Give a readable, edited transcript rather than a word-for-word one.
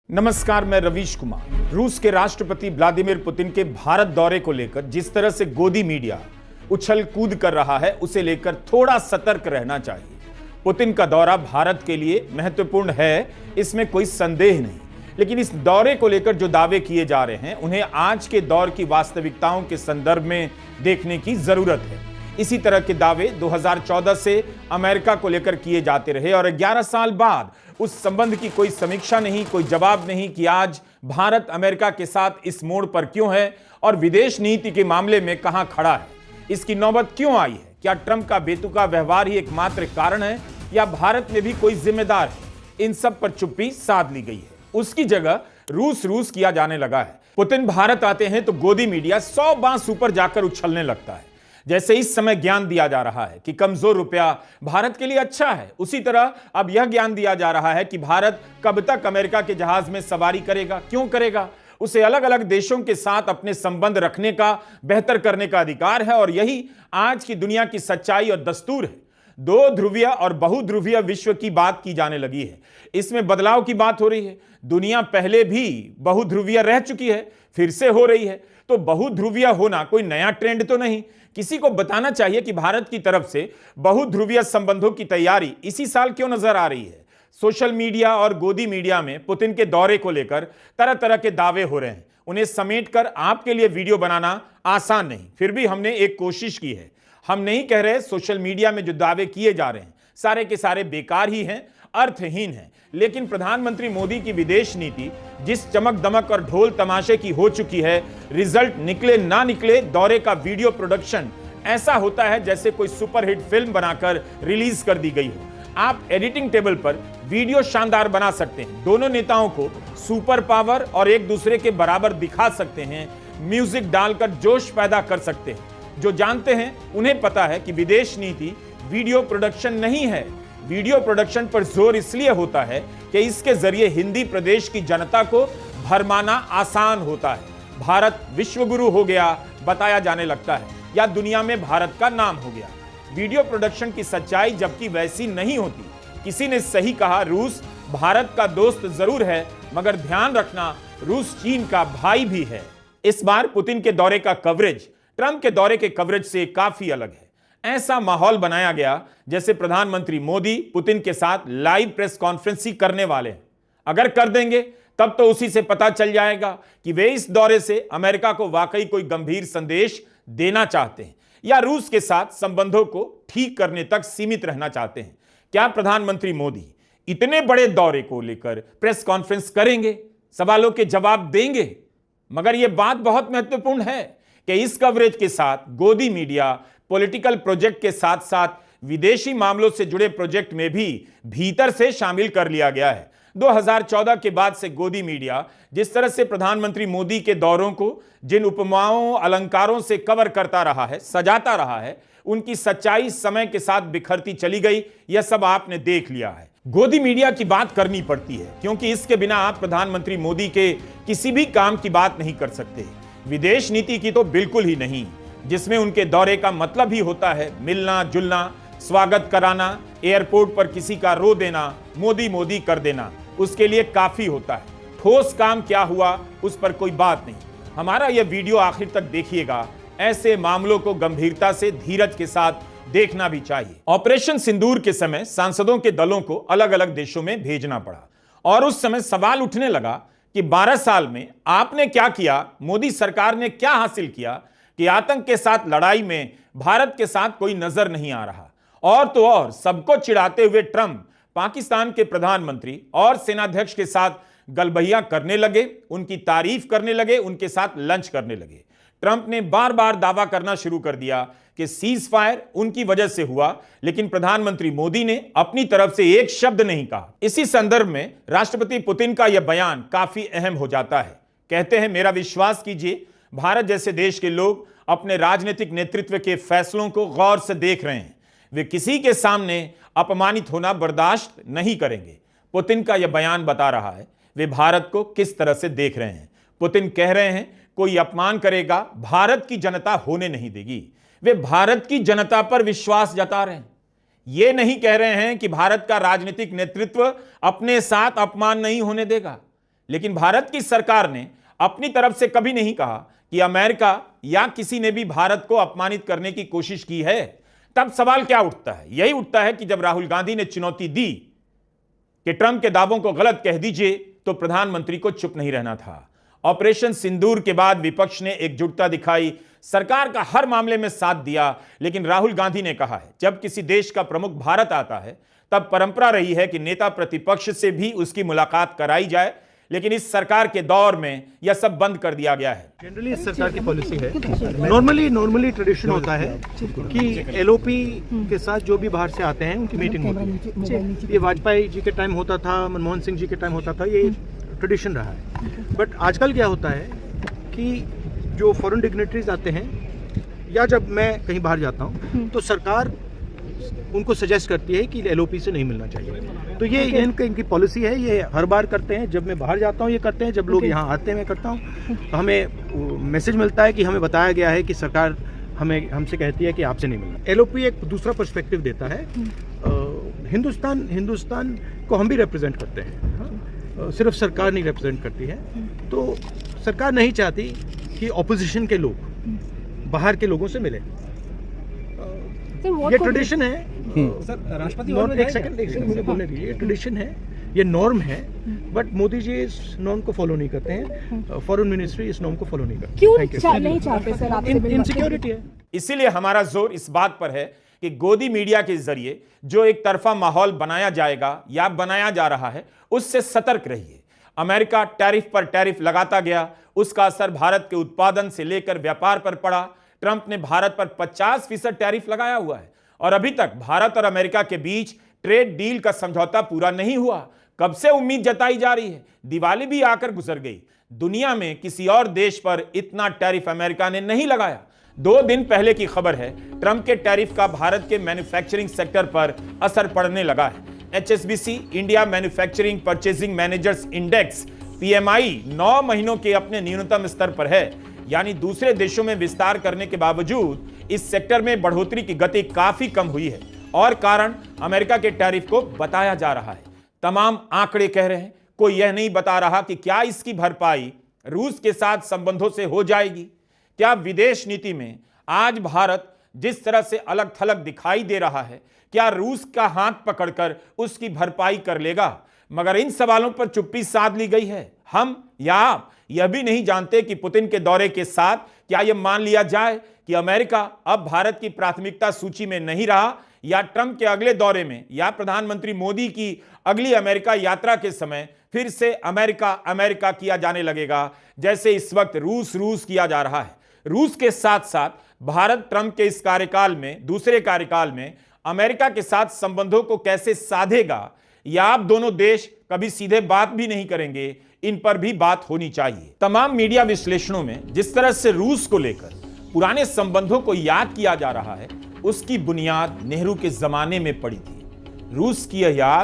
नमस्कार, मैं रवीश कुमार। रूस के राष्ट्रपति व्लादिमीर पुतिन के भारत दौरे को लेकर जिस तरह से गोदी मीडिया उछल कूद कर रहा है, उसे लेकर थोड़ा सतर्क रहना चाहिए। पुतिन का दौरा भारत के लिए महत्वपूर्ण है, इसमें कोई संदेह नहीं, लेकिन इस दौरे को लेकर जो दावे किए जा रहे हैं उन्हें आज के दौर की वास्तविकताओं के संदर्भ में देखने की जरूरत है। इसी तरह के दावे 2014 से अमेरिका को लेकर किए जाते रहे और 11 साल बाद उस संबंध की कोई समीक्षा नहीं, कोई जवाब नहीं कि आज भारत अमेरिका के साथ इस मोड़ पर क्यों है और विदेश नीति के मामले में कहां खड़ा है। इसकी नौबत क्यों आई है? क्या ट्रंप का बेतुका व्यवहार ही एकमात्र कारण है या भारत में भी कोई जिम्मेदार है? इन सब पर चुप्पी साध ली गई है। उसकी जगह रूस किया जाने लगा है। पुतिन भारत आते हैं तो गोदी मीडिया 100 बांस ऊपर जाकर उछलने लगता है। जैसे इस समय ज्ञान दिया जा रहा है कि कमजोर रुपया भारत के लिए अच्छा है, उसी तरह अब यह ज्ञान दिया जा रहा है कि भारत कब तक अमेरिका के जहाज में सवारी करेगा, क्यों करेगा। उसे अलग अलग देशों के साथ अपने संबंध रखने का, बेहतर करने का अधिकार है और यही आज की दुनिया की सच्चाई और दस्तूर है। दो ध्रुवीय और बहुध्रुवीय विश्व की बात की जाने लगी है। इसमें बदलाव की बात हो रही है। दुनिया पहले भी बहुध्रुवीय रह चुकी है, फिर से हो रही है। तो बहुध्रुवीय होना कोई नया ट्रेंड तो नहीं। किसी को बताना चाहिए कि भारत की तरफ से बहुध्रुवीय संबंधों की तैयारी इसी साल क्यों नजर आ रही है। सोशल मीडिया और गोदी मीडिया में पुतिन के दौरे को लेकर तरह तरह के दावे हो रहे हैं। उन्हें समेटकर आपके लिए वीडियो बनाना आसान नहीं, फिर भी हमने एक कोशिश की है। हम नहीं कह रहे सोशल मीडिया में जो दावे किए जा रहे हैं सारे के सारे बेकार ही हैं, अर्थहीन हैं, लेकिन प्रधानमंत्री मोदी की विदेश नीति जिस चमक दमक और ढोल तमाशे की हो चुकी है, रिजल्ट निकले ना निकले, दौरे का वीडियो प्रोडक्शन ऐसा होता है जैसे कोई सुपरहिट फिल्म बनाकर रिलीज कर दी गई हो। आप एडिटिंग टेबल पर वीडियो शानदार बना सकते हैं, दोनों नेताओं को सुपर पावर और एक दूसरे के बराबर दिखा सकते हैं, म्यूजिक डालकर जोश पैदा कर सकते हैं। जो जानते हैं उन्हें पता है कि विदेश नीति वीडियो प्रोडक्शन नहीं है। वीडियो प्रोडक्शन पर जोर इसलिए होता है कि इसके जरिए हिंदी प्रदेश की जनता को भरमाना आसान होता है। भारत विश्वगुरु हो गया बताया जाने लगता है या दुनिया में भारत का नाम हो गया। वीडियो प्रोडक्शन की सच्चाई जबकि वैसी नहीं होती। किसी ने सही कहा, रूस भारत का दोस्त जरूर है, मगर ध्यान रखना रूस चीन का भाई भी है। इस बार पुतिन के दौरे का कवरेज ट्रंप के दौरे के कवरेज से काफी अलग है। ऐसा माहौल बनाया गया जैसे प्रधानमंत्री मोदी पुतिन के साथ लाइव प्रेस कॉन्फ्रेंस ही करने वाले हैं। अगर कर देंगे तब तो उसी से पता चल जाएगा कि वे इस दौरे से अमेरिका को वाकई कोई गंभीर संदेश देना चाहते हैं या रूस के साथ संबंधों को ठीक करने तक सीमित रहना चाहते हैं। क्या प्रधानमंत्री मोदी इतने बड़े दौरे को लेकर प्रेस कॉन्फ्रेंस करेंगे, सवालों के जवाब देंगे? मगर यह बात बहुत महत्वपूर्ण है कि इस कवरेज के साथ गोदी मीडिया पॉलिटिकल प्रोजेक्ट के साथ साथ विदेशी मामलों से जुड़े प्रोजेक्ट में भी भीतर से शामिल कर लिया गया है। 2014 के बाद से गोदी मीडिया जिस तरह से प्रधानमंत्री मोदी के दौरों को जिन उपमाओं अलंकारों से कवर करता रहा है, सजाता रहा है, उनकी सच्चाई समय के साथ बिखरती चली गई। यह सब आपने देख लिया है। गोदी मीडिया की बात करनी पड़ती है क्योंकि इसके बिना आप प्रधानमंत्री मोदी के किसी भी काम की बात नहीं कर सकते। विदेश नीति की तो बिल्कुल ही नहीं, जिसमें उनके दौरे का मतलब ही होता है मिलना जुलना, स्वागत कराना, एयरपोर्ट पर किसी का रो देना, मोदी मोदी कर देना। उसके लिए काफी होता है। ठोस काम क्या हुआ उस पर कोई बात नहीं। हमारा यह वीडियो आखिर तक देखिएगा। ऐसे मामलों को गंभीरता से धीरज के साथ देखना भी चाहिए। ऑपरेशन सिंदूर के समय सांसदों के दलों को अलग अलग देशों में भेजना पड़ा और उस समय सवाल उठने लगा कि 12 साल में आपने क्या किया, मोदी सरकार ने क्या हासिल किया कि आतंक के साथ लड़ाई में भारत के साथ कोई नजर नहीं आ रहा। और तो और सबको चिढ़ाते हुए ट्रंप पाकिस्तान के प्रधानमंत्री और सेनाध्यक्ष के साथ गलबहियां करने लगे, उनकी तारीफ करने लगे, उनके साथ लंच करने लगे। ट्रंप ने बार बार दावा करना शुरू कर दिया कि सीज फायर उनकी वजह से हुआ, लेकिन प्रधानमंत्री मोदी ने अपनी तरफ से एक शब्द नहीं कहा। इसी संदर्भ में राष्ट्रपति पुतिन का यह बयान काफी अहम हो जाता है। कहते हैं, मेरा विश्वास कीजिए, भारत जैसे देश के लोग अपने राजनीतिक नेतृत्व के फैसलों को गौर से देख रहे हैं। वे किसी के सामने अपमानित होना बर्दाश्त नहीं करेंगे। पुतिन का यह बयान बता रहा है वे भारत को किस तरह से देख रहे हैं। पुतिन कह रहे हैं, कोई अपमान करेगा भारत की जनता होने नहीं देगी। वे भारत की जनता पर विश्वास जता रहे हैं। ये नहीं कह रहे हैं कि भारत का राजनीतिक नेतृत्व अपने साथ अपमान नहीं होने देगा। लेकिन भारत की सरकार ने अपनी तरफ से कभी नहीं कहा कि अमेरिका या किसी ने भी भारत को अपमानित करने की कोशिश की है। तब सवाल क्या उठता है? यही उठता है कि जब राहुल गांधी ने चुनौती दी कि ट्रंप के दावों को गलत कह दीजिए, तो प्रधानमंत्री को चुप नहीं रहना था। ऑपरेशन सिंदूर के बाद विपक्ष ने एकजुटता दिखाई, सरकार का हर मामले में साथ दिया, लेकिन राहुल गांधी ने कहा है जब किसी देश का प्रमुख भारत आता है तब परंपरा रही है कि नेता प्रतिपक्ष से भी उसकी मुलाकात कराई जाए, लेकिन इस सरकार के दौर में यह सब बंद कर दिया गया है। जनरली इस सरकार की पॉलिसी है, नॉर्मली ट्रेडिशन होता है कि एलओपी के साथ जो भी बाहर से आते हैं उनकी मीटिंग होती है। ये वाजपेयी जी के टाइम होता था, मनमोहन सिंह जी के टाइम होता था, ये ट्रेडिशन रहा है। बट आजकल क्या होता है कि जो फॉरेन डिग्नेटरीज आते हैं या जब मैं कहीं बाहर जाता हूँ तो सरकार उनको सजेस्ट करती है कि एलओपी से नहीं मिलना चाहिए। तो ये इनकी पॉलिसी है, ये हर बार करते हैं। जब मैं बाहर जाता हूँ ये करते हैं, जब लोग यहाँ आते हैं मैं करता हूँ। तो हमें मैसेज मिलता है कि हमें बताया गया है कि सरकार हमसे कहती है कि आपसे नहीं मिलना। एलओपी एक दूसरा पर्सपेक्टिव देता है। हिंदुस्तान को हम भी रिप्रेजेंट करते हैं, सिर्फ सरकार नहीं रिप्रेजेंट करती है। तो सरकार नहीं चाहती कि ऑपोजिशन के लोग बाहर के लोगों से मिले। ये ट्रेडिशन है सर, राष्ट्रपति एक सेकंड मुझे बोलने दीजिए। ये ट्रेडिशन है, ये नॉर्म है, बट मोदी जी इस नॉर्म को फॉलो नहीं करते हैं। फॉरेन मिनिस्ट्री इस नॉर्म को फॉलो नहीं करती। क्यों नहीं चाहते सर? आपसे इनसिक्योरिटी है। इसीलिए हमारा जोर इस बात पर है कि गोदी मीडिया के जरिए जो एक तरफा माहौल बनाया जाएगा या बनाया जा रहा है, उससे सतर्क रहिए। अमेरिका टैरिफ पर टैरिफ लगाता गया, उसका असर भारत के उत्पादन से लेकर व्यापार पर पड़ा। ट्रंप ने भारत पर 50% टैरिफ लगाया हुआ है और अभी तक भारत और अमेरिका के बीच ट्रेड डील का समझौता पूरा नहीं हुआ। कब से उम्मीद जताई जा रही है, दिवाली भी आकर गुजर गई। दुनिया में किसी और देश पर इतना टैरिफ अमेरिका ने नहीं लगाया। 2 दिन पहले की खबर है, ट्रंप के टैरिफ का भारत के मैन्युफैक्चरिंग सेक्टर पर असर पड़ने लगा है। HSBC India manufacturing purchasing managers index PMI 9 महीनों के अपने न्यूनतम स्तर पर है, यानी दूसरे देशों में विस्तार करने के बावजूद इस सेक्टर में बढ़ोतरी की गति काफी कम हुई है और कारण अमेरिका के टैरिफ को बताया जा रहा है। तमाम आंकड़े कह रहे हैं, कोई यह नहीं बता रहा कि क्या इसकी भरपाई रूस के साथ संबंधों से हो जाएगी। क्या विदेश नीति में आज भारत जिस तरह से अलग थलग दिखाई दे रहा है, क्या रूस का हाथ पकड़कर उसकी भरपाई कर लेगा? मगर इन सवालों पर चुप्पी साध ली गई है। हम या आप यह भी नहीं जानते कि पुतिन के दौरे के साथ क्या यह मान लिया जाए कि अमेरिका अब भारत की प्राथमिकता सूची में नहीं रहा, या ट्रंप के अगले दौरे में या प्रधानमंत्री मोदी की अगली अमेरिका यात्रा के समय फिर से अमेरिका अमेरिका किया जाने लगेगा, जैसे इस वक्त रूस किया जा रहा है। रूस के साथ साथ भारत ट्रंप के इस कार्यकाल में, दूसरे कार्यकाल में अमेरिका के साथ संबंधों को कैसे साधेगा, या आप दोनों देश कभी सीधे बात भी नहीं करेंगे, इन पर भी बात होनी चाहिए। तमाम मीडिया विश्लेषणों में जिस तरह से रूस को लेकर पुराने संबंधों को याद किया जा रहा है, उसकी बुनियाद नेहरू के जमाने में पड़ी थी। रूस की यह याद